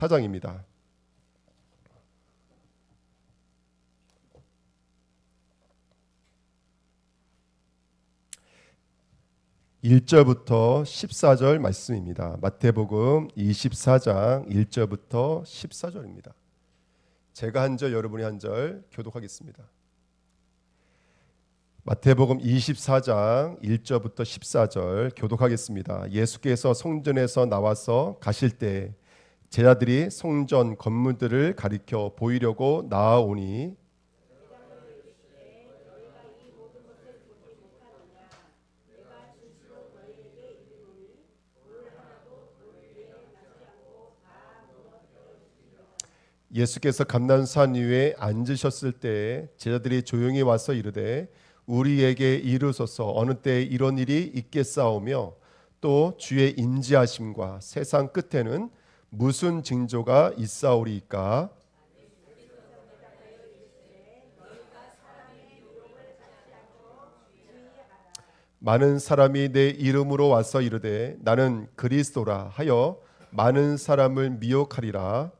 24장입니다. 1절부터 14절 말씀입니다. 마태복음 24장 1절부터 14절입니다. 제가 한 절, 여러분이 한 절 교독하겠습니다. 마태복음 24장 1절부터 14절 교독하겠습니다. 예수께서 성전에서 나와서 가실 때 제자들이 성전 건물들을 가리켜 보이려고 나아오니 예수께서 감난산 위에 앉으셨을 때 제자들이 조용히 와서 이르되 우리에게 이르소서 어느 때 이런 일이 있겠사오며 또 주의 인지하심과 세상 끝에는 무슨 징조가 있사오리이까. 많은 사람이 내 이름으로 와서 이르되 나는 그리스도라 하여 많은 사람을 미혹하리라.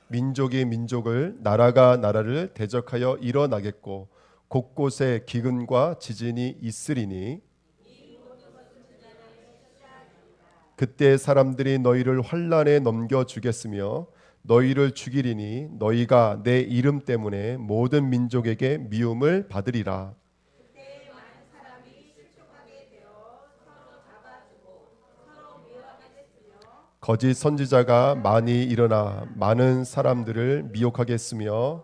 민족이 민족을 나라가 나라를 대적하여 일어나겠고 곳곳에 기근과 지진이 있으리니 그때 사람들이 너희를 환난에 넘겨주겠으며 너희를 죽이리니 너희가 내 이름 때문에 모든 민족에게 미움을 받으리라. 거짓 선지자가 많이 일어나 많은 사람들을 미혹하겠으며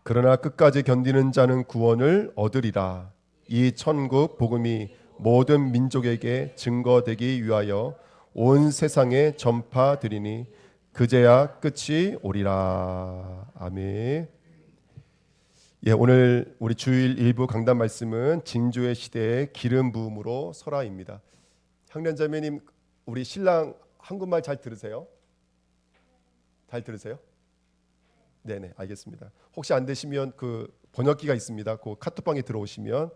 그러나 끝까지 견디는 자는 구원을 얻으리라. 이 천국 복음이 모든 민족에게 증거되기 위하여 온 세상에 전파되리니 그제야 끝이 오리라. 아멘. 오늘 우리 주일 일부 강단 말씀은 징조의 시대의 기름 부음으로 설화입니다. 형련자매님, 우리 신랑 한국말 잘 들으세요? 잘 들으세요? 네네, 알겠습니다. 혹시 안 되시면 그 번역기가 있습니다. 그 카톡방에 들어오시면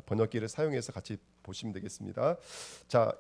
번역기를 사용해서 같이 보시면 되겠습니다. 자,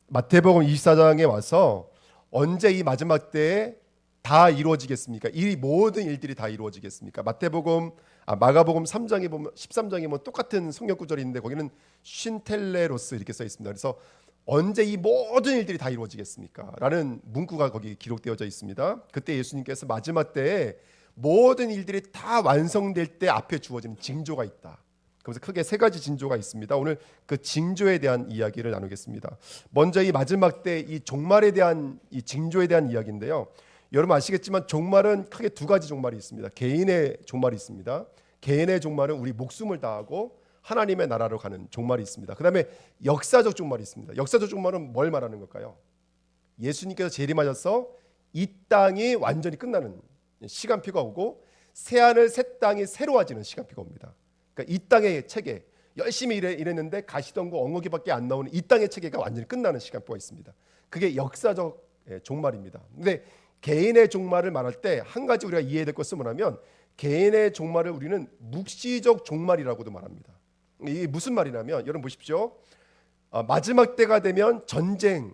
마태복음 24장에 와서 언제 이 마지막 때에 다 이루어지겠습니까? 이 모든 일들이 다 이루어지겠습니까? 마가복음 3장에 보면 13장에 보면 똑같은 성경 구절이 있는데 거기는 쉰텔레로스 이렇게 써 있습니다. 그래서 언제 이 모든 일들이 다 이루어지겠습니까? 라는 문구가 거기 기록되어져 있습니다. 그때 예수님께서 마지막 때에 모든 일들이 다 완성될 때 앞에 주어지는 징조가 있다. 그래서 크게 세 가지 징조가 있습니다. 오늘 그 징조에 대한 이야기를 나누겠습니다. 먼저 이 마지막 때 이 종말에 대한 이 징조에 대한 이야기인데요. 여러분 아시겠지만 종말은 크게 두 가지 종말이 있습니다. 개인의 종말이 있습니다. 개인의 종말은 우리 목숨을 다하고 하나님의 나라로 가는 종말이 있습니다. 그 다음에 역사적 종말이 있습니다. 역사적 종말은 뭘 말하는 걸까요? 예수님께서 재림하셔서 이 땅이 완전히 끝나는 시간표가 오고 새하늘 새 땅이 새로워지는 시간표가 옵니다. 그러니까 이 땅의 체계, 열심히 일했는데 가시덤과 엉거기밖에 안 나오는 이 땅의 체계가 완전히 끝나는 시간표가 있습니다. 그게 역사적 종말입니다. 근데 개인의 종말을 말할 때 한 가지 우리가 이해해야 될 것은 뭐냐면 개인의 종말을 우리는 묵시적 종말이라고도 말합니다. 이게 무슨 말이냐면 여러분 보십시오. 마지막 때가 되면 전쟁,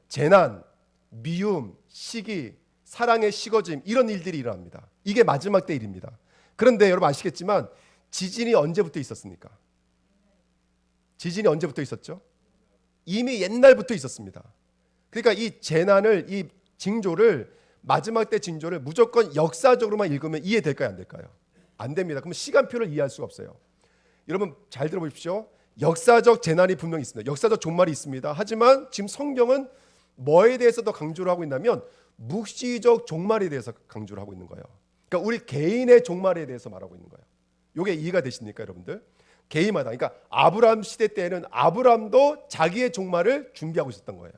재난, 미움, 시기, 사랑의 식어짐 이런 일들이 일어납니다. 이게 마지막 때 일입니다. 그런데 여러분 아시겠지만 지진이 언제부터 있었습니까? 지진이 언제부터 있었죠? 이미 옛날부터 있었습니다. 그러니까 이 재난을 이 징조를 마지막 때 징조를 무조건 역사적으로만 읽으면 이해될까요? 안 될까요? 안 됩니다. 그럼 시간표를 이해할 수가 없어요. 여러분 잘 들어보십시오. 역사적 재난이 분명히 있습니다. 역사적 종말이 있습니다. 하지만 지금 성경은 뭐에 대해서 더 강조를 하고 있냐면 묵시적 종말에 대해서 강조를 하고 있는 거예요. 그러니까 우리 개인의 종말에 대해서 말하고 있는 거예요. 이게 이해가 되십니까 여러분들? 개인마다. 그러니까 아브라함 시대 때에는 아브라함도 자기의 종말을 준비하고 있었던 거예요.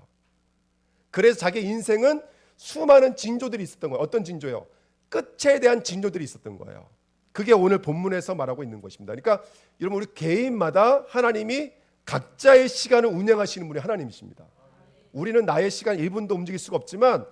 그래서 자기 인생은 수많은 징조들이 있었던 거예요. 어떤 징조요? 끝에 대한 징조들이 있었던 거예요. 그게 오늘 본문에서 말하고 있는 것입니다. 그러니까 여러분 우리 개인마다 하나님이 각자의 시간을 운영하시는 분이 하나님이십니다. 우리는 나의 시간 1분도 움직일 수가 없지만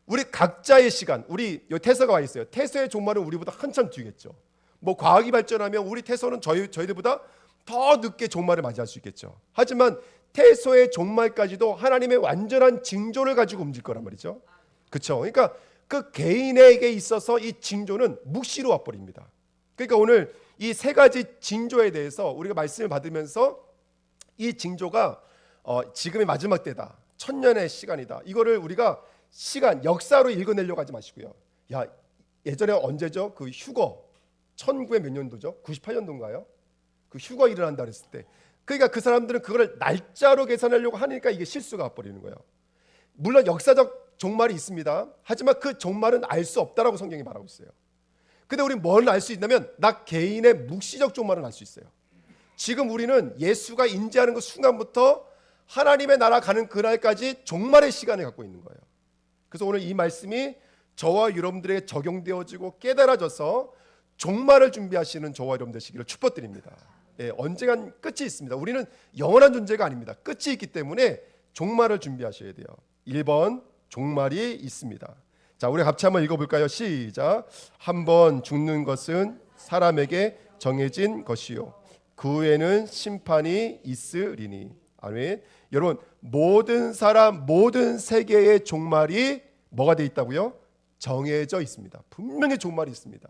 우리 각자의 시간, 우리 여기 태서가 와 있어요. 태서의 종말은 우리보다 한참 뒤겠죠. 뭐 과학이 발전하면 우리 태서는 저희들보다 더 늦게 종말을 맞이할 수 있겠죠. 하지만 태서의 종말까지도 하나님의 완전한 징조를 가지고 움직일 거란 말이죠. 그렇죠? 그러니까 그 개인에게 있어서 이 징조는 묵시로 와버립니다. 그러니까 오늘 이 세 가지 징조에 대해서 우리가 말씀을 받으면서 이 징조가 지금의 마지막 때다, 천년의 시간이다, 이거를 우리가 시간, 역사로 읽어내려고 하지 마시고요. 야, 예전에 언제죠? 그 휴거 1900 몇 년도죠? 98년도인가요? 그 휴거 일어난다 그랬을 때, 그러니까 그 사람들은 그거를 날짜로 계산하려고 하니까 이게 실수가 버리는 거예요. 물론 역사적 종말이 있습니다. 하지만 그 종말은 알 수 없다라고 성경이 말하고 있어요. 근데 우리 뭘 알 수 있냐면 나 개인의 묵시적 종말은 알 수 있어요. 지금 우리는 예수가 인재하는 그 순간부터 하나님의 나라 가는 그날까지 종말의 시간을 갖고 있는 거예요. 그래서 오늘 이 말씀이 저와 여러분들에게 적용되어지고 깨달아져서 종말을 준비하시는 저와 여러분 되시기를 축복드립니다. 예, 언젠간 끝이 있습니다. 우리는 영원한 존재가 아닙니다. 끝이 있기 때문에 종말을 준비하셔야 돼요. 1번 종말이 있습니다. 자, 우리 같이 한번 읽어볼까요? 시작. 한 번 죽는 것은 사람에게 정해진 것이요 그 후에는 심판이 있으리니. 아멘. 여러분, 모든 사람, 모든 세계의 종말이 뭐가 돼 있다고요? 정해져 있습니다. 분명히 종말이 있습니다.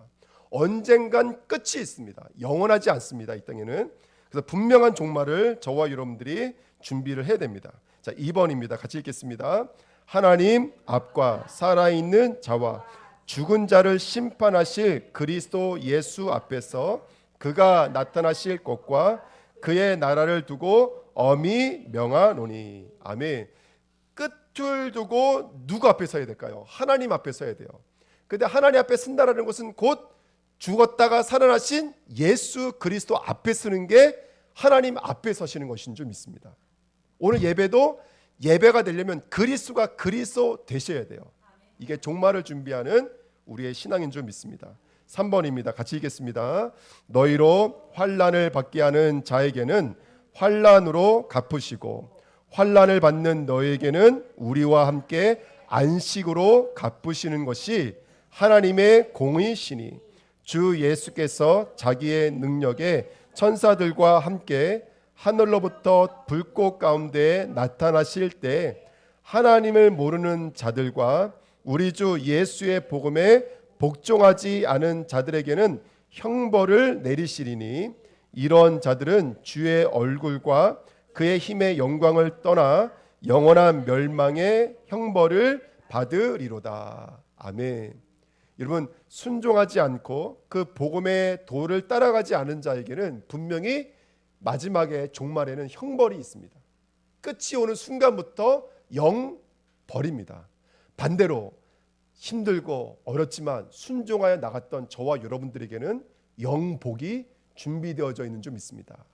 언젠간 끝이 있습니다. 영원하지 않습니다. 이 땅에는. 그래서 분명한 종말을 저와 여러분들이 준비를 해야 됩니다. 자, 2번입니다. 같이 읽겠습니다. 하나님 앞과 살아있는 자와 죽은 자를 심판하실 그리스도 예수 앞에서 그가 나타나실 것과 그의 나라를 두고 엄히 명하노니. 아멘. 끝을 두고 누구 앞에 서야 될까요? 하나님 앞에 서야 돼요. 근데 하나님 앞에 쓴다라는 것은 곧 죽었다가 살아나신 예수 그리스도 앞에 서는 게 하나님 앞에 서시는 것인 줄 믿습니다. 오늘 예배도 예배가 되려면 그리스도가 그리스도 되셔야 돼요. 이게 종말을 준비하는 우리의 신앙인 줄 믿습니다. 3번입니다. 같이 읽겠습니다. 너희로 환난을 받게 하는 자에게는 환난으로 갚으시고 환난을 받는 너희에게는 우리와 함께 안식으로 갚으시는 것이 하나님의 공의시니 주 예수께서 자기의 능력에 천사들과 함께 하늘로부터 불꽃 가운데 나타나실 때 하나님을 모르는 자들과 우리 주 예수의 복음에 복종하지 않은 자들에게는 형벌을 내리시리니 이런 자들은 주의 얼굴과 그의 힘의 영광을 떠나 영원한 멸망의 형벌을 받으리로다. 아멘. 여러분, 순종하지 않고 그 복음의 도를 따라가지 않은 자에게는 분명히 마지막에 종말에는 형벌이 있습니다. 끝이 오는 순간부터 영 벌입니다. 반대로 힘들고 어렵지만 순종하여 나갔던 저와 여러분들에게는 영복이 준비되어져 있는 줄 믿습니다.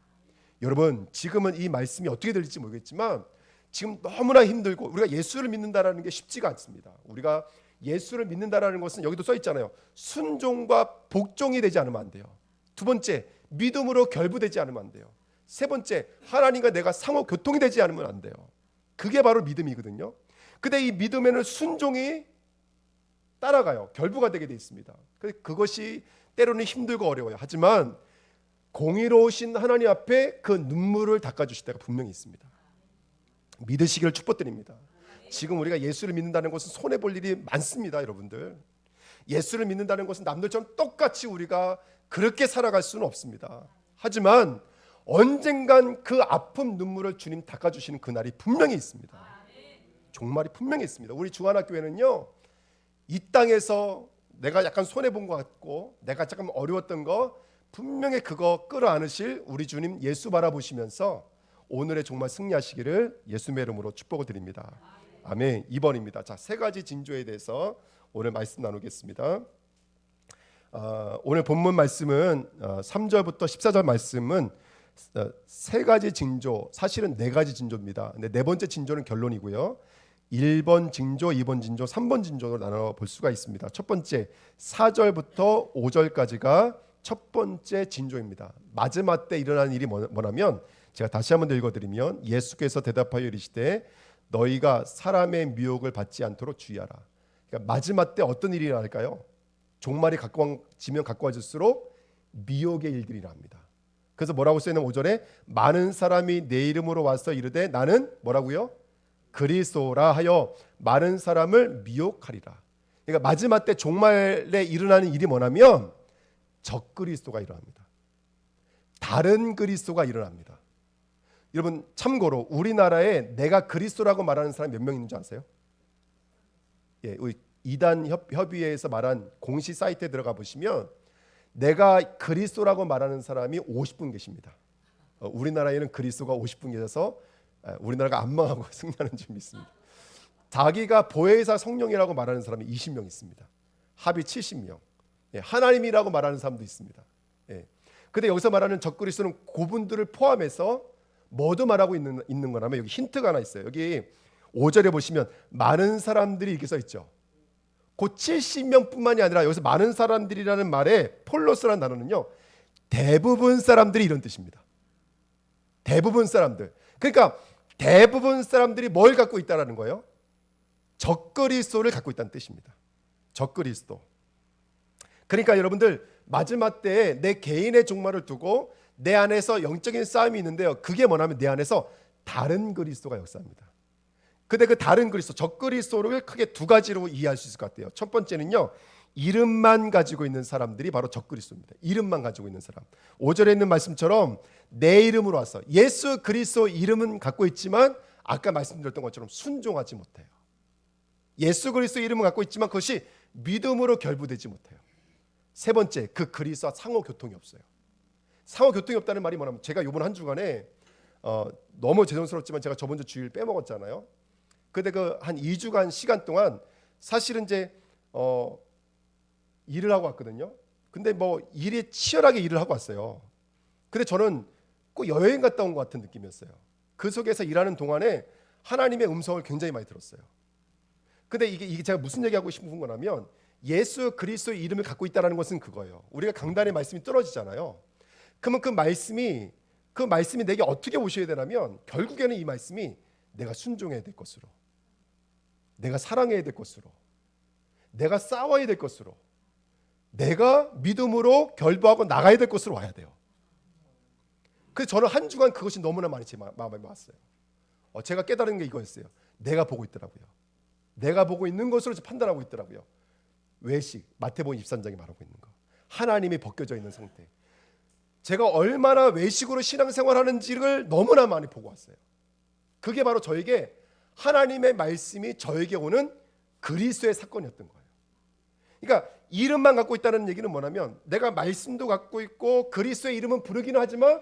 여러분, 지금은 이 말씀이 어떻게 될지 모르겠지만 지금 너무나 힘들고 우리가 예수를 믿는다라는 게 쉽지가 않습니다. 우리가 예수를 믿는다라는 것은 여기도 써 있잖아요. 순종과 복종이 되지 않으면 안 돼요. 두 번째, 믿음으로 결부되지 않으면 안 돼요. 세 번째, 하나님과 내가 상호 교통이 되지 않으면 안 돼요. 그게 바로 믿음이거든요. 근데 이 믿음에는 순종이 따라가요. 결부가 되게 돼 있습니다. 그것이 때로는 힘들고 어려워요. 하지만 공의로우신 하나님 앞에 그 눈물을 닦아주실 때가 분명히 있습니다. 믿으시기를 축복드립니다. 지금 우리가 예수를 믿는다는 것은 손해볼 일이 많습니다. 여러분들, 예수를 믿는다는 것은 남들처럼 똑같이 우리가 그렇게 살아갈 수는 없습니다. 하지만 언젠간 그 아픔 눈물을 주님 닦아주시는 그날이 분명히 있습니다. 종말이 분명히 있습니다. 우리 중환학교회는요, 이 땅에서 내가 약간 손해본 것 같고 내가 조금 어려웠던 거 분명히 그거 끌어안으실 우리 주님 예수 바라보시면서 오늘의 종말 승리하시기를 예수의 이름으로 축복을 드립니다. 아멘. 2번입니다. 자, 세 가지 징조에 대해서 오늘 말씀 나누겠습니다. 오늘 본문 말씀은 3절부터 14절 말씀은 세 가지 징조, 사실은 네 가지 징조입니다. 근데 네 번째 징조는 결론이고요. 1번 징조, 2번 징조, 3번 징조로 나눠 볼 수가 있습니다. 첫 번째 4절부터 5절까지가 첫 번째 징조입니다. 마지막 때 일어난 일이 뭐냐면, 제가 다시 한번 읽어드리면, 예수께서 대답하여 이르시되 너희가 사람의 미혹을 받지 않도록 주의하라. 그러니까 마지막 때 어떤 일이 일어날까요? 종말이 가까워지면 가까워질수록 미혹의 일들이 일어납니다. 그래서 뭐라고 써있는 5절에 많은 사람이 내 이름으로 와서 이르되 나는 뭐라고요? 그리스도라 하여 많은 사람을 미혹하리라. 그러니까 마지막 때 종말에 일어나는 일이 뭐냐면 적그리스도가 일어납니다. 다른 그리스도가 일어납니다. 여러분 참고로 우리나라에 내가 그리스도라고 말하는 사람이 몇 명 있는 줄 아세요? 예, 우리 이단 협의회에서 말한 공시 사이트에 들어가 보시면 내가 그리스도라고 말하는 사람이 50분 계십니다. 우리나라에는 그리스도가 50분 계셔서 우리나라가 안 망하고 승리하는 줄 믿습니다. 자기가 보혜사 성령이라고 말하는 사람이 20명 있습니다. 합이 70명. 예, 하나님이라고 말하는 사람도 있습니다. 예. 근데 여기서 말하는 적그리스도는 그분들을 포함해서 뭐도 말하고 있는 거라면 여기 힌트가 하나 있어요. 여기 5절에 보시면 많은 사람들이 이렇게 써 있죠. 곧 70명뿐만이 아니라 여기서 많은 사람들이라는 말에 폴로스라는 단어는요. 대부분 사람들이 이런 뜻입니다. 대부분 사람들. 그러니까 대부분 사람들이 뭘 갖고 있다라는 거예요? 적그리스도를 갖고 있다는 뜻입니다. 적그리스도. 그러니까 여러분들 마지막 때에 내 개인의 종말을 두고 내 안에서 영적인 싸움이 있는데요. 그게 뭐냐면 내 안에서 다른 그리스도가 역사합니다. 근데 그 다른 그리스도, 적그리스도를 크게 두 가지로 이해할 수 있을 것 같아요. 첫 번째는요. 이름만 가지고 있는 사람들이 바로 적그리스도입니다. 이름만 가지고 있는 사람. 5절에 있는 말씀처럼 내 이름으로 와서 예수 그리스도 이름은 갖고 있지만 아까 말씀드렸던 것처럼 순종하지 못해요. 예수 그리스도 이름은 갖고 있지만 그것이 믿음으로 결부되지 못해요. 세 번째, 그 그리스도와 상호 교통이 없어요. 상호 교통이 없다는 말이 뭐냐면 제가 이번 한 주간에 너무 죄송스럽지만 제가 저번 주 주일 빼먹었잖아요. 근데 그 한 2주간 시간 동안 사실은 이제 일을 하고 왔거든요. 근데 뭐 일이 치열하게 일을 하고 왔어요. 근데 저는 꼭 여행 갔다 온 것 같은 느낌이었어요. 그 속에서 일하는 동안에 하나님의 음성을 굉장히 많이 들었어요. 근데 이게 제가 무슨 얘기하고 싶은 거냐면 예수 그리스도의 이름을 갖고 있다는 것은 그거예요. 우리가 강단의 말씀이 떨어지잖아요. 그러면 그 말씀이 내게 어떻게 오셔야 되냐면 결국에는 이 말씀이 내가 순종해야 될 것으로, 내가 사랑해야 될 것으로, 내가 싸워야 될 것으로, 내가 믿음으로 결부하고 나가야 될 것으로 와야 돼요. 그래서 저는 한 주간 그것이 너무나 많이 제 마음에 왔어요. 제가 깨달은 게 이거였어요. 내가 보고 있더라고요. 내가 보고 있는 것으로 판단하고 있더라고요. 외식, 마태복음 23장이 말하고 있는 거. 하나님이 벗겨져 있는 상태. 제가 얼마나 외식으로 신앙생활하는지를 너무나 많이 보고 왔어요. 그게 바로 저에게 하나님의 말씀이 저에게 오는 그리스도의 사건이었던 거예요. 그러니까 이름만 갖고 있다는 얘기는 뭐냐면 내가 말씀도 갖고 있고 그리스도의 이름은 부르기는 하지만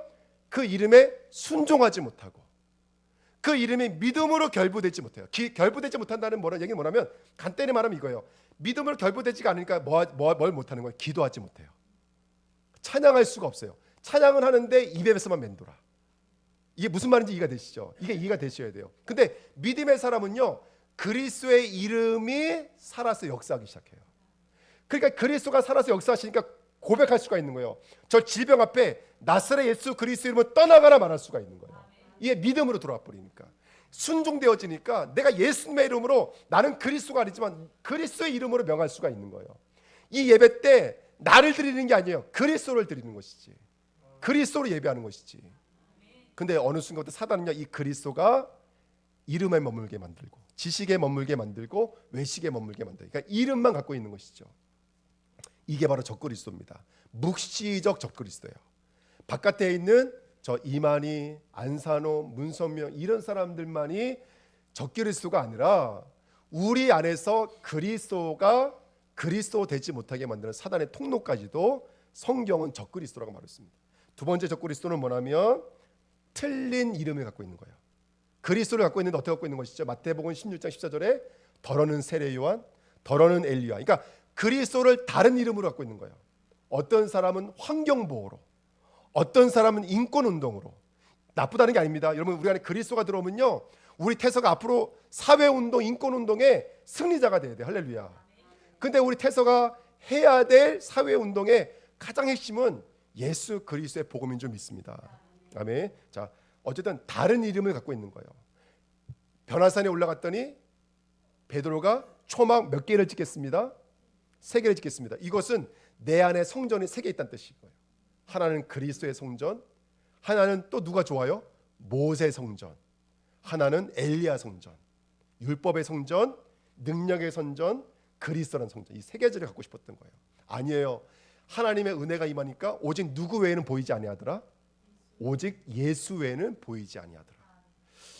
그 이름에 순종하지 못하고 그 이름이 믿음으로 결부되지 못해요. 결부되지 못한다는 얘기는 뭐냐면 간단히 말하면 이거예요. 믿음으로 결부되지가 않으니까 뭘 못하는 거예요? 기도하지 못해요. 찬양할 수가 없어요. 찬양은 하는데 입에서만 맴돌아. 이게 무슨 말인지 이해가 되시죠? 이게 이해가 되셔야 돼요. 근데 믿음의 사람은요. 그리스도의 이름이 살아서 역사하기 시작해요. 그러니까 그리스도가 살아서 역사하시니까 고백할 수가 있는 거예요. 저 질병 앞에 나사렛 예수 그리스도 이름을 떠나가라 말할 수가 있는 거예요. 이게 믿음으로 들어와 버리니까 순종되어지니까 내가 예수님의 이름으로 나는 그리스도가 아니지만 그리스도의 이름으로 명할 수가 있는 거예요. 이 예배 때 나를 드리는 게 아니에요. 그리스도를 드리는 것이지. 그리스도로 예배하는 것이지. 근데 어느 순간부터 사단은요, 이 그리스도가 이름에 머물게 만들고 지식에 머물게 만들고 외식에 머물게 만들고 그러니까 이름만 갖고 있는 것이죠. 이게 바로 적그리스도입니다. 묵시적 적그리스도예요. 바깥에 있는 저 이만희, 안산호, 문선명 이런 사람들만이 적그리스도가 아니라 우리 안에서 그리스도가 그리스도 되지 못하게 만드는 사단의 통로까지도 성경은 적그리스도라고 말했습니다. 두 번째 적그리스도는 뭐냐면 틀린 이름을 갖고 있는 거예요. 그리스도를 갖고 있는데 어떻게 갖고 있는 것이죠? 마태복음 16장 14절에 더러는 세례 요한, 더러는 엘리야. 그러니까 그리스도를 다른 이름으로 갖고 있는 거예요. 어떤 사람은 환경보호로, 어떤 사람은 인권운동으로. 나쁘다는 게 아닙니다. 여러분 우리 안에 그리스도가 들어오면요 우리 태서가 앞으로 사회운동, 인권운동의 승리자가 돼야 돼요. 할렐루야. 근데 우리 태서가 해야 될 사회운동의 가장 핵심은 예수 그리스도의 복음인 줄 믿습니다. 아멘. 자, 어쨌든 다른 이름을 갖고 있는 거예요. 변화산에 올라갔더니 베드로가 초막 몇 개를 짓겠습니다? 3개를 짓겠습니다. 이것은 내 안에 성전이 3개 있다는 뜻이고요. 하나는 그리스도의 성전, 하나는 또 누가 좋아요? 모세 성전, 하나는 엘리야 성전, 율법의 성전, 능력의 성전, 그리스도라는 성전. 이 3개를 갖고 싶었던 거예요. 아니에요. 하나님의 은혜가 임하니까 오직 누구 외에는 보이지 아니하더라? 오직 예수 외에는 보이지 아니하더라.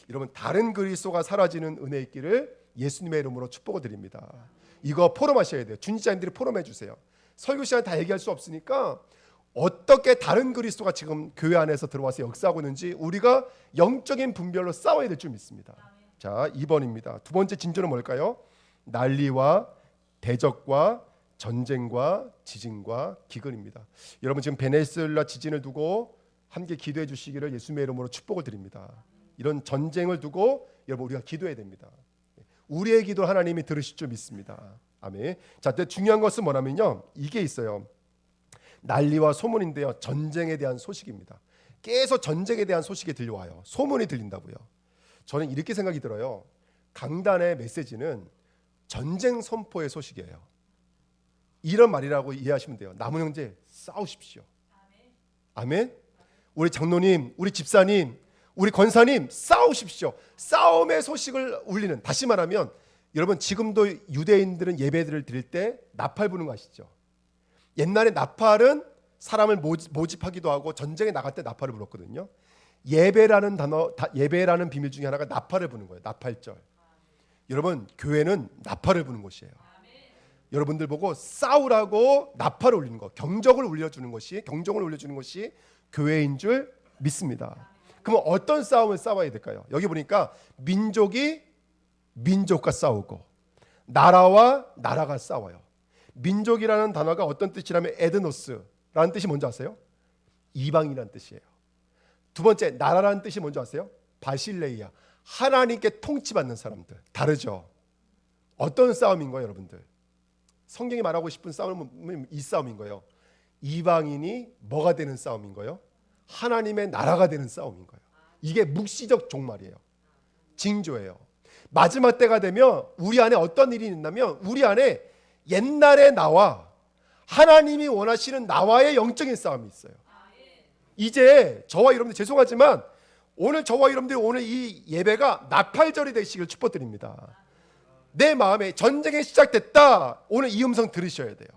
여러분, 다른 그리스도가 사라지는 은혜 있기를 예수님의 이름으로 축복을 드립니다. 이거 포럼하셔야 돼요. 준지자님들이 포럼해 주세요. 설교 시간에 다 얘기할 수 없으니까 어떻게 다른 그리스도가 지금 교회 안에서 들어와서 역사하고 있는지 우리가 영적인 분별로 싸워야 될 줄 믿습니다. 자, 2번입니다. 두 번째 징조는 뭘까요? 난리와 대적과 전쟁과 지진과 기근입니다. 여러분, 지금 베네수엘라 지진을 두고 함께 기도해 주시기를 예수님의 이름으로 축복을 드립니다. 이런 전쟁을 두고 여러분, 우리가 기도해야 됩니다. 우리의 기도 하나님이 들으실 줄 믿습니다. 아멘. 자, 중요한 것은 뭐냐면요, 이게 있어요. 난리와 소문인데요, 전쟁에 대한 소식입니다. 계속 전쟁에 대한 소식이 들려와요. 소문이 들린다고요. 저는 이렇게 생각이 들어요. 강단의 메시지는 전쟁 선포의 소식이에요. 이런 말이라고 이해하시면 돼요. 남은 형제 싸우십시오. 아멘. 우리 장로님, 우리 집사님, 우리 권사님 싸우십시오. 싸움의 소식을 울리는, 다시 말하면 여러분, 지금도 유대인들은 예배들을 드릴 때 나팔 부는 거 아시죠? 옛날에 나팔은 사람을 모집하기도 하고 전쟁에 나갈 때 나팔을 불었거든요. 예배라는 단어, 예배라는 비밀 중에 하나가 나팔을 부는 거예요. 나팔절. 여러분, 교회는 나팔을 부는 곳이에요. 여러분들 보고 싸우라고 나팔을 울리는 것, 경적을 울려주는 것이 교회인 줄 믿습니다. 그러면 어떤 싸움을 싸워야 될까요? 여기 보니까 민족이 민족과 싸우고 나라와 나라가 싸워요. 민족이라는 단어가 어떤 뜻이라면 에드노스라는 뜻이 뭔지 아세요? 이방이라는 뜻이에요. 두 번째, 나라라는 뜻이 뭔지 아세요? 바실레이아, 하나님께 통치받는 사람들. 다르죠? 어떤 싸움인 거예요, 여러분들? 성경이 말하고 싶은 싸움은 이 싸움인 거예요. 이방인이 뭐가 되는 싸움인 거예요? 하나님의 나라가 되는 싸움인 거예요. 이게 묵시적 종말이에요. 징조예요. 마지막 때가 되면 우리 안에 어떤 일이 있냐면, 우리 안에 옛날의 나와 하나님이 원하시는 나와의 영적인 싸움이 있어요. 이제 저와 여러분들, 죄송하지만 오늘 저와 여러분들이 오늘 이 예배가 나팔절이 되시길 축복드립니다. 내 마음에 전쟁이 시작됐다, 오늘 이 음성 들으셔야 돼요.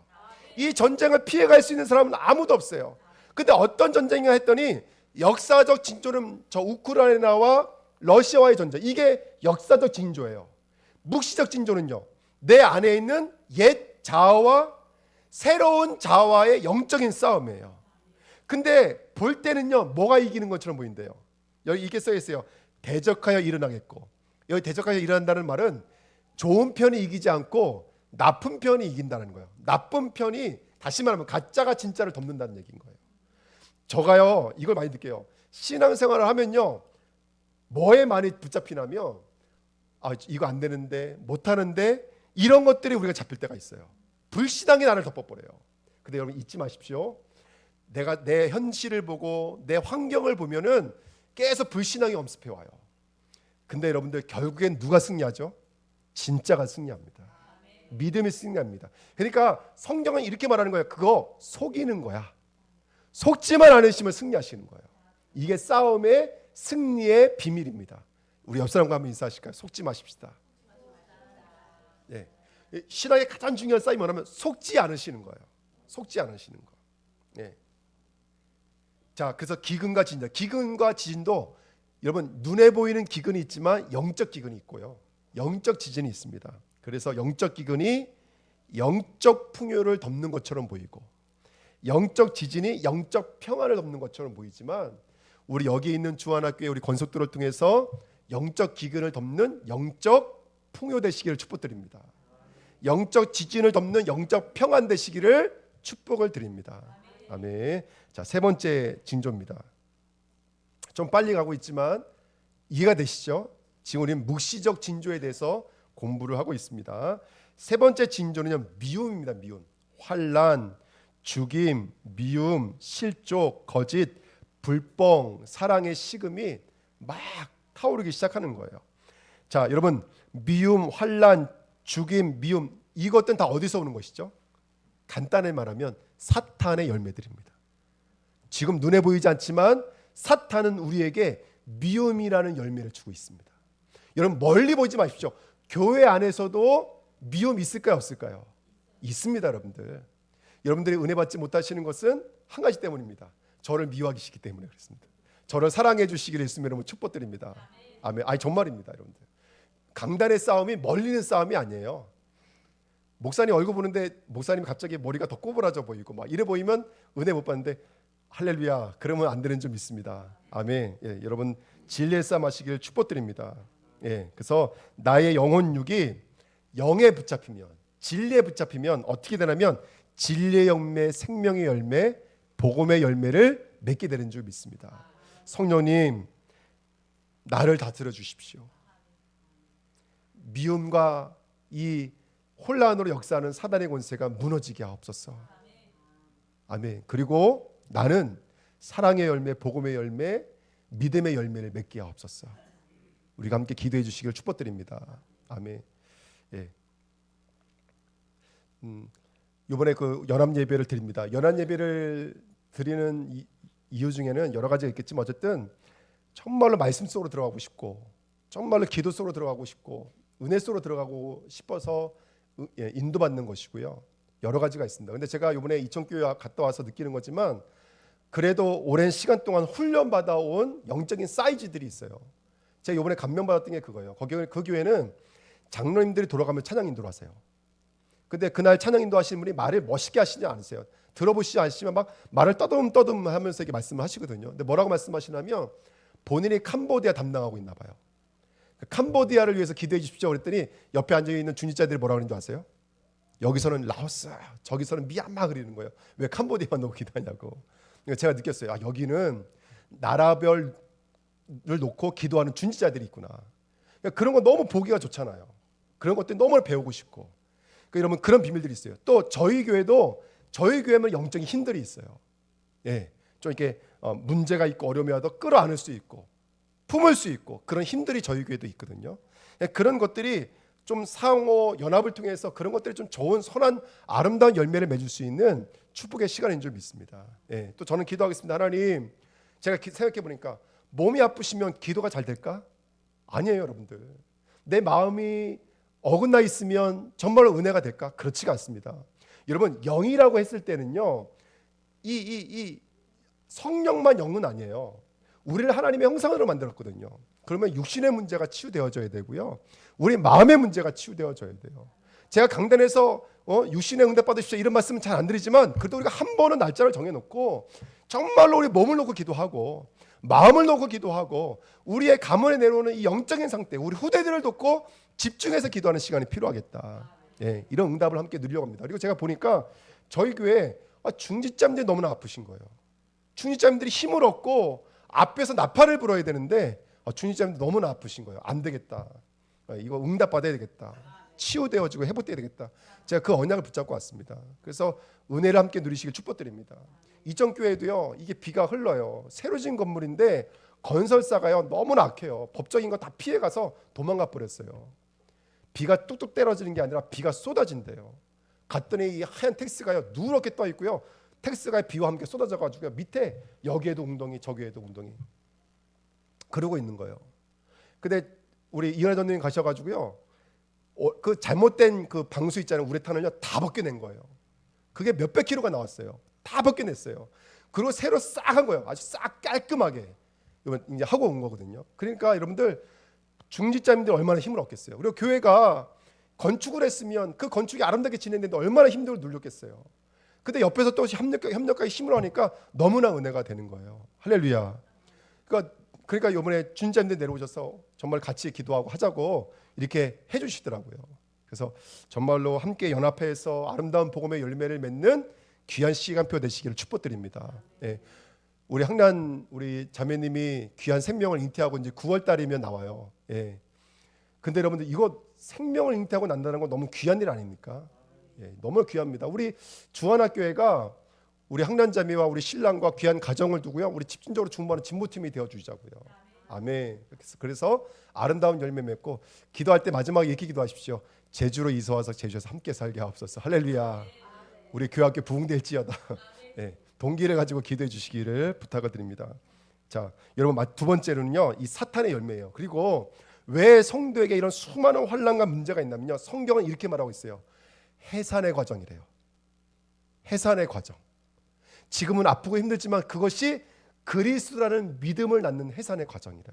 이 전쟁을 피해갈 수 있는 사람은 아무도 없어요. 근데 어떤 전쟁이냐 했더니 역사적 징조는 저 우크라이나와 러시아와의 전쟁, 이게 역사적 징조예요. 묵시적 징조는요, 내 안에 있는 옛 자아와 새로운 자아와의 영적인 싸움이에요. 근데 볼 때는요, 뭐가 이기는 것처럼 보인대요. 여기 이게 써 있어요. 대적하여 일어나겠고. 여기 대적하여 일어난다는 말은 좋은 편이 이기지 않고 나쁜 편이 이긴다는 거예요. 나쁜 편이, 다시 말하면 가짜가 진짜를 덮는다는 얘기인 거예요. 저가요, 이걸 많이 느껴요. 신앙생활을 하면요, 뭐에 많이 붙잡히냐면, 이거 안 되는데, 못하는데, 이런 것들이 우리가 잡힐 때가 있어요. 불신앙이 나를 덮어버려요. 근데 여러분, 잊지 마십시오. 내가 내 현실을 보고 내 환경을 보면은 계속 불신앙이 엄습해 와요. 근데 여러분들, 결국엔 누가 승리하죠? 진짜가 승리합니다. 믿음이 승리합니다. 그러니까 성경은 이렇게 말하는 거예요. 그거 속이는 거야. 속지만 않으시면 승리하시는 거예요. 이게 싸움의 승리의 비밀입니다. 우리 옆 사람과 한번 인사하실까요? 속지 마십시다. 예. 신앙의 가장 중요한 싸움이 뭐냐면 속지 않으시는 거예요. 속지 않으시는 거. 예. 자, 그래서 기근과 지진, 기근과 지진도 여러분, 눈에 보이는 기근이 있지만 영적 기근이 있고요, 영적 지진이 있습니다. 그래서 영적 기근이 영적 풍요를 덮는 것처럼 보이고, 영적 지진이 영적 평안을 덮는 것처럼 보이지만, 우리 여기 있는 주안학교의 우리 권속들을 통해서 영적 기근을 덮는 영적 풍요 되시기를 축복드립니다. 영적 지진을 덮는 영적 평안 되시기를 축복을 드립니다. 아멘. 자, 세 번째 징조입니다. 좀 빨리 가고 있지만 이해가 되시죠? 지금 우리는 묵시적 징조에 대해서 공부를 하고 있습니다. 세 번째 징조는요, 미움입니다. 미움. 환난, 죽임, 미움, 실족, 거짓, 불뻥, 사랑의 식음이 막 타오르기 시작하는 거예요. 자, 여러분, 미움, 환난, 죽임, 미움, 이것들은 다 어디서 오는 것이죠? 간단히 말하면 사탄의 열매들입니다. 지금 눈에 보이지 않지만 사탄은 우리에게 미움이라는 열매를 주고 있습니다. 여러분 멀리 보지 마십시오. 교회 안에서도 미움 있을까요, 없을까요? 있습니다, 여러분들. 여러분들이 은혜 받지 못하시는 것은 한 가지 때문입니다. 저를 미워하기 싫기 때문에 그렇습니다. 저를 사랑해 주시기를 했으면 여러분 축복드립니다. 아멘. 아니 정말입니다, 여러분들. 강단의 싸움이 멀리는 싸움이 아니에요. 목사님 얼굴 보는데 목사님 갑자기 머리가 더 꼬부라져 보이고 막 이래 보이면 은혜 못 받는데 할렐루야, 그러면 안 되는 줄 믿습니다. 아멘. 예, 여러분 진리의 싸움 하시길 축복드립니다. 예, 그래서 나의 영혼 육이 영에 붙잡히면, 진리에 붙잡히면 어떻게 되냐면 진리의 열매, 생명의 열매, 복음의 열매를 맺게 되는 줄 믿습니다. 성령님, 나를 다스려 주십시오. 미움과 이 혼란으로 역사하는 사단의 권세가 무너지게 하옵소서. 아멘. 그리고 나는 사랑의 열매, 복음의 열매, 믿음의 열매를 맺게 하옵소서. 우리가 함께 기도해 주시길 축복드립니다. 아멘. 예. 이번에 그 연합 예배를 드립니다. 연합 예배를 드리는 이유 중에는 여러 가지가 있겠지만 어쨌든 정말로 말씀 속으로 들어가고 싶고 정말로 기도 속으로 들어가고 싶고 은혜 속으로 들어가고 싶어서 인도받는 것이고요. 여러 가지가 있습니다. 근데 제가 이번에 이천교회 갔다 와서 느끼는 거지만 그래도 오랜 시간 동안 훈련받아온 영적인 사이즈들이 있어요. 제가 이번에 감명받았던 게 그거예요. 그 교회는 장로님들이 돌아가면 찬양 인도를 하세요. 근데 그날 찬양 인도 하시는 분이 말을 멋있게 하시지 않으세요. 들어보시지 않으시면 막 말을 떠듬떠듬 하면서 이렇게 말씀을 하시거든요. 근데 뭐라고 말씀하시냐면 본인이 캄보디아 담당하고 있나 봐요. 캄보디아를 위해서 기도해 주십시오 그랬더니 옆에 앉아있는 중직자들이 뭐라고 그러는지 아세요? 여기서는 라오스, 저기서는 미얀마 그러는 거예요. 왜 캄보디아만 놓고 기도하냐고. 제가 느꼈어요. 아, 여기는 나라별을 놓고 기도하는 중직자들이 있구나. 그러니까 그런 거 너무 보기가 좋잖아요. 그런 것들 너무 배우고 싶고. 그러니까 여러분 그런 비밀들이 있어요. 또 저희 교회도 저희 교회는 영적인 힘들이 있어요. 예, 좀 이렇게 문제가 있고 어려움이 와도 끌어안을 수 있고 품을 수 있고 그런 힘들이 저희 교회도 있거든요. 그런 것들이 좀 상호 연합을 통해서 그런 것들이 좀 좋은 선한 아름다운 열매를 맺을 수 있는 축복의 시간인 줄 믿습니다. 예, 또 저는 기도하겠습니다. 하나님, 제가 생각해 보니까 몸이 아프시면 기도가 잘 될까? 아니에요, 여러분들. 내 마음이 어긋나 있으면 정말로 은혜가 될까? 그렇지가 않습니다. 여러분, 영이라고 했을 때는요, 이 성령만 영은 아니에요. 우리를 하나님의 형상으로 만들었거든요. 그러면 육신의 문제가 치유되어져야 되고요. 우리 마음의 문제가 치유되어져야 돼요. 제가 강단에서 육신의 응답 받으십시오 이런 말씀은 잘 안 드리지만 그래도 우리가 한 번은 날짜를 정해놓고 정말로 우리 몸을 놓고 기도하고 마음을 놓고 기도하고 우리의 가문에 내려오는 이 영적인 상태, 우리 후대들을 돕고 집중해서 기도하는 시간이 필요하겠다. 예, 이런 응답을 함께 누리려고 합니다. 그리고 제가 보니까 저희 교회 중직자님들이 너무나 아프신 거예요. 중직자님들이 힘을 얻고 앞에서 나팔을 불어야 되는데 중직자님들 너무나 아프신 거예요. 안 되겠다. 이거 응답 받아야 되겠다. 치유되어지고 회복돼야 되겠다. 제가 그 언약을 붙잡고 왔습니다. 그래서 은혜를 함께 누리시길 축복드립니다. 이천교회도요. 이게 비가 흘러요. 새로 지은 건물인데 건설사가요 너무나 악해요. 법적인 거 다 피해가서 도망가 버렸어요. 비가 뚝뚝 떨어지는 게 아니라 비가 쏟아진대요. 갔더니 이 하얀 텍스가요 누렇게 떠 있고요. 텍스가 비와 함께 쏟아져가지고 밑에 여기에도 웅덩이 저기에도 웅덩이 그러고 있는 거예요. 근데 우리 이현아 전님 가셔가지고요 그 잘못된 그 방수 있잖아요. 우레탄을요 다 벗겨낸 거예요. 그게 몇백 킬로가 나왔어요. 다 벗겨냈어요. 그리고 새로 싹 한 거예요. 아주 싹 깔끔하게 이제 하고 온 거거든요. 그러니까 여러분들 중직자님들 얼마나 힘을 얻겠어요. 그리고 교회가 건축을 했으면 그 건축이 아름답게 진행되는데 얼마나 힘들고 눌렸겠어요. 근데 옆에서 또 협력하기 힘을 하니까 너무나 은혜가 되는 거예요. 할렐루야. 그러니까 이번에 중직자님들 내려오셔서 정말 같이 기도하고 하자고 이렇게 해주시더라고요. 그래서 정말로 함께 연합해서 아름다운 복음의 열매를 맺는 귀한 시간표 되시기를 축복드립니다. 예. 우리 항난 우리 자매님이 귀한 생명을 잉태하고 이제 9월 달이면 나와요. 예. 근데 여러분들 이거 생명을 잉태하고 난다는 건 너무 귀한 일 아닙니까? 예, 너무 귀합니다. 우리 주한학교회가 우리 항난자매와 우리 신랑과 귀한 가정을 두고요. 우리 집중적으로 중보하는 진보팀이 되어 주자고요. 아멘. 그래서 아름다운 열매 맺고 기도할 때 마지막에 이렇게 기도하십시오. 제주로 이사 와서 제주에서 함께 살게 하옵소서. 할렐루야. 우리 교회학교 부흥될지어다. 네, 동기를 가지고 기도해 주시기를 부탁을 드립니다. 자, 여러분 두 번째로는요, 이 사탄의 열매예요. 그리고 왜 성도에게 이런 수많은 환난과 문제가 있냐면요, 성경은 이렇게 말하고 있어요. 해산의 과정이래요. 해산의 과정. 지금은 아프고 힘들지만 그것이 그리스도라는 믿음을 낳는 해산의 과정이라.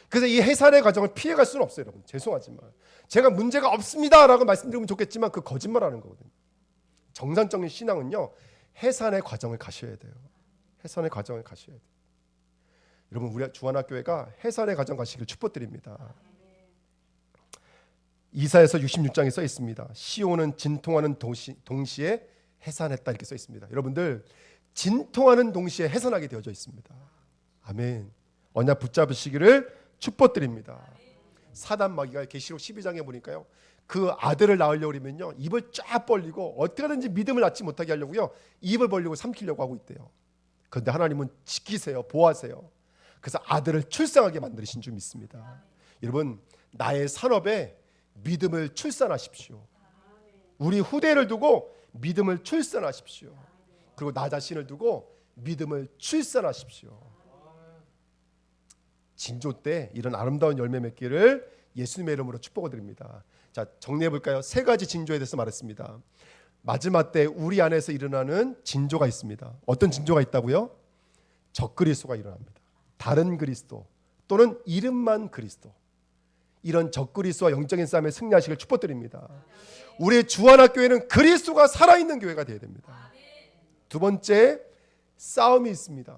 그래서 이 해산의 과정을 피해갈 수는 없어요, 여러분. 죄송하지만 제가 문제가 없습니다라고 말씀드리면 좋겠지만 그 거짓말하는 거거든요. 정상적인 신앙은요, 해산의 과정을 가셔야 돼요. 해산의 과정을 가셔야 돼요. 여러분, 우리 주하나교회가 해산의 과정 가시길 축복드립니다. 이사야서 66장에 써 있습니다. 시온은 진통하는 동시에 해산했다 이렇게 써 있습니다. 여러분들, 진통하는 동시에 해산하게 되어져 있습니다. 아멘. 언약 붙잡으시기를 축복드립니다. 사단 마귀가 계시록 12장에 보니까요, 그 아들을 낳으려고 그러면요, 입을 쫙 벌리고 어떻게든지 믿음을 낳지 못하게 하려고요, 입을 벌리고 삼키려고 하고 있대요. 그런데 하나님은 지키세요, 보호하세요. 그래서 아들을 출산하게 만드신 줄 믿습니다. 여러분, 나의 산업에 믿음을 출산하십시오. 우리 후대를 두고 믿음을 출산하십시오. 그리고 나 자신을 두고 믿음을 출산하십시오. 진조 때 이런 아름다운 열매 맺기를 예수님의 이름으로 축복을 드립니다. 자, 정리해 볼까요? 세 가지 진조에 대해서 말했습니다. 마지막 때 우리 안에서 일어나는 진조가 있습니다. 어떤 진조가 있다고요? 적그리스도가 일어납니다. 다른 그리스도 또는 이름만 그리스도. 이런 적그리스도와 영적인 싸움에 승리하시길 축복드립니다. 우리 주하나교회는 그리스도가 살아있는 교회가 되어야 됩니다. 두 번째, 싸움이 있습니다.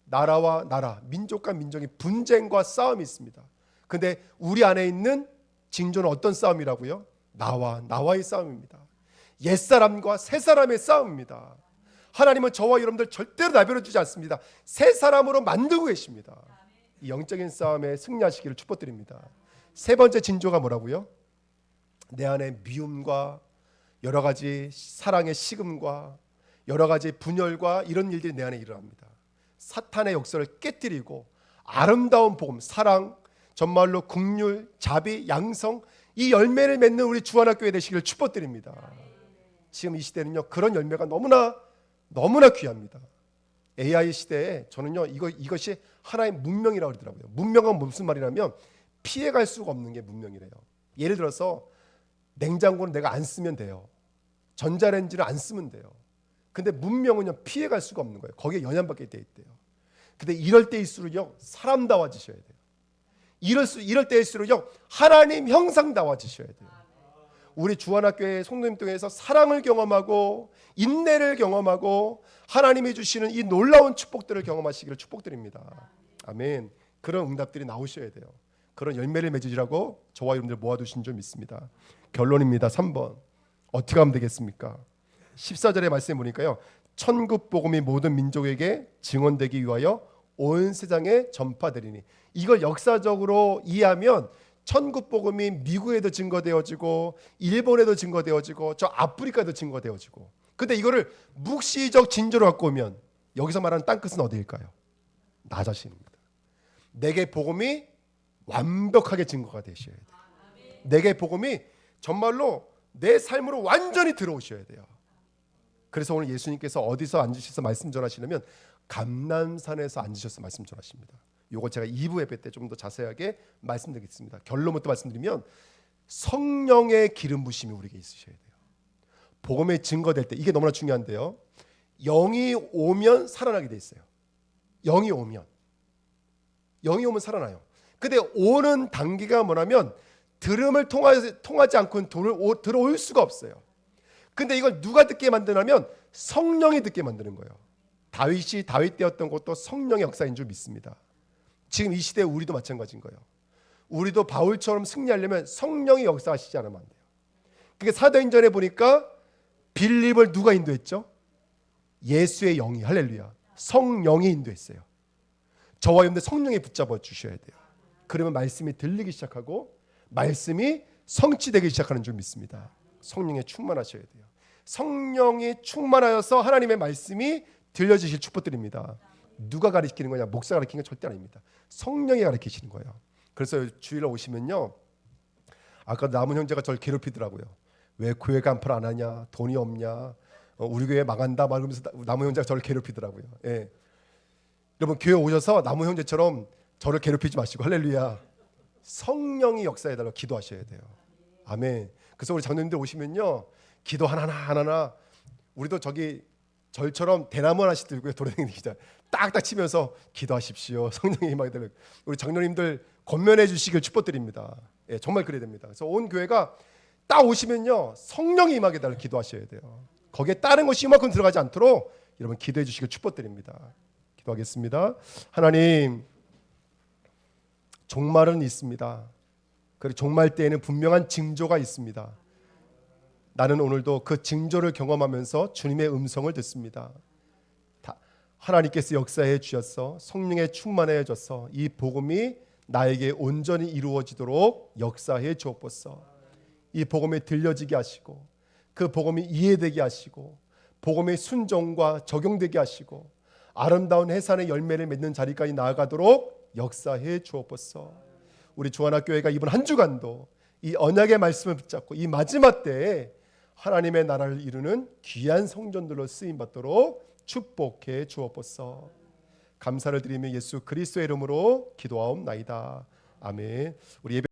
나라와 나라, 민족과 민족의 분쟁과 싸움이 있습니다. 근데 우리 안에 있는 징조는 어떤 싸움이라고요? 나와의 싸움입니다. 옛사람과 새사람의 싸움입니다. 하나님은 저와 여러분들 절대로 나별어 주지 않습니다. 새 사람으로 만들고 계십니다. 이 영적인 싸움에 승리하시기를 축복드립니다. 세 번째 진조가 뭐라고요? 내 안에 미움과 여러 가지 사랑의 식음과 여러 가지 분열과 이런 일들이 내 안에 일어납니다. 사탄의 역사를 깨뜨리고 아름다운 복음, 사랑, 정말로 긍휼, 자비, 양성, 이 열매를 맺는 우리 주하나교회 되시기를 축복드립니다. 지금 이 시대는요, 그런 열매가 너무나 귀합니다. AI 시대에 저는요, 이것이 하나의 문명이라고 그러더라고요. 문명은 무슨 말이냐면 피해갈 수가 없는 게 문명이래요. 예를 들어서 냉장고는 내가 안 쓰면 돼요. 전자레인지를 안 쓰면 돼요. 근데 문명은요, 피해갈 수가 없는 거예요. 거기에 영향받게 돼 있대요. 근데 이럴 때일수록요, 사람다워지셔야 돼요. 이럴 때일수록요, 하나님 형상다워지셔야 돼요. 우리 주하나교회 성도님 통해서 사랑을 경험하고 인내를 경험하고 하나님이 주시는 이 놀라운 축복들을 경험하시기를 축복드립니다. 아멘. 그런 응답들이 나오셔야 돼요. 그런 열매를 맺으시라고 저와 여러분들 모아두신 줄 믿습니다. 결론입니다. 3번. 어떻게 하면 되겠습니까? 14절의 말씀에 보니까요, 천국 복음이 모든 민족에게 증언되기 위하여 온 세상에 전파되리니, 이걸 역사적으로 이해하면 천국 복음이 미국에도 증거되어지고 일본에도 증거되어지고 저 아프리카에도 증거되어지고, 근데 이거를 묵시적 진조로 갖고 오면 여기서 말하는 땅끝은 어디일까요? 나 자신입니다. 내게 복음이 완벽하게 증거가 되셔야 돼요. 내게 복음이 정말로 내 삶으로 완전히 들어오셔야 돼요. 그래서 오늘 예수님께서 어디서 앉으셔서 말씀 전하시냐면 감람산에서 앉으셔서 말씀 전하십니다. 요거 제가 2부 예배 때 좀 더 자세하게 말씀드리겠습니다. 결론부터 말씀드리면 성령의 기름 부심이 우리에게 있으셔야 돼요. 복음에 증거될 때 이게 너무나 중요한데요. 영이 오면 살아나게 돼 있어요. 영이 오면 살아나요. 근데 오는 단계가 뭐냐면 들음을 통하지 않고는 들어올 수가 없어요. 근데 이걸 누가 듣게 만드냐면 성령이 듣게 만드는 거예요. 다윗이 다윗 때였던 것도 성령의 역사인 줄 믿습니다. 지금 이 시대에 우리도 마찬가지인 거예요. 우리도 바울처럼 승리하려면 성령이 역사하시지 않으면 안 돼요. 그게 사도행전에 보니까 빌립을 누가 인도했죠? 예수의 영이, 할렐루야, 성령이 인도했어요. 저와 여러분들 성령에 붙잡아 주셔야 돼요. 그러면 말씀이 들리기 시작하고 말씀이 성취되기 시작하는 줄 믿습니다. 성령에 충만하셔야 돼요. 성령이 충만하여서 하나님의 말씀이 들려지실 축복드립니다. 누가 가르치는 거냐? 목사가 가르치는 건 절대 아닙니다. 성령이 가르치시는 거예요. 그래서 주일날 오시면요, 아까 남은 형제가 저를 괴롭히더라고요. 왜 교회 간판 안 하냐? 돈이 없냐? 우리 교회 망한다 말하면서 남은 형제가 저를 괴롭히더라고요. 예. 여러분 교회 오셔서 남은 형제처럼 저를 괴롭히지 마시고 할렐루야. 성령이 역사해달라고 기도하셔야 돼요. 아멘. 그래서 우리 장로님들 오시면요, 기도 하나하나 우리도 저기 절처럼 대나무 하나씩 들고요, 돌아다니시죠. 딱딱 치면서 기도하십시오. 성령의 임하게 되는 우리 장로님들 권면해 주시길 축복드립니다. 예, 정말 그래야 됩니다. 그래서 온 교회가 딱 오시면요, 성령이 임하게 달라 기도하셔야 돼요. 거기에 다른 것이 이만큼 들어가지 않도록 여러분 기도해 주시길 축복드립니다. 기도하겠습니다. 하나님, 종말은 있습니다. 그리고 종말 때에는 분명한 징조가 있습니다. 나는 오늘도 그 징조를 경험하면서 주님의 음성을 듣습니다. 하나님께서 역사해 주셔서 성령에 충만해 져서 이 복음이 나에게 온전히 이루어지도록 역사해 주옵소서. 이 복음이 들려지게 하시고 그 복음이 이해되게 하시고 복음의 순종과 적용되게 하시고 아름다운 해산의 열매를 맺는 자리까지 나아가도록 역사해 주옵소서. 우리 주안학교회가 이번 한 주간도 이 언약의 말씀을 붙잡고 이 마지막 때에 하나님의 나라를 이루는 귀한 성전들로 쓰임받도록 축복해 주옵소서. 감사를 드리며 예수 그리스도의 이름으로 기도하옵나이다. 아멘. 우리 예배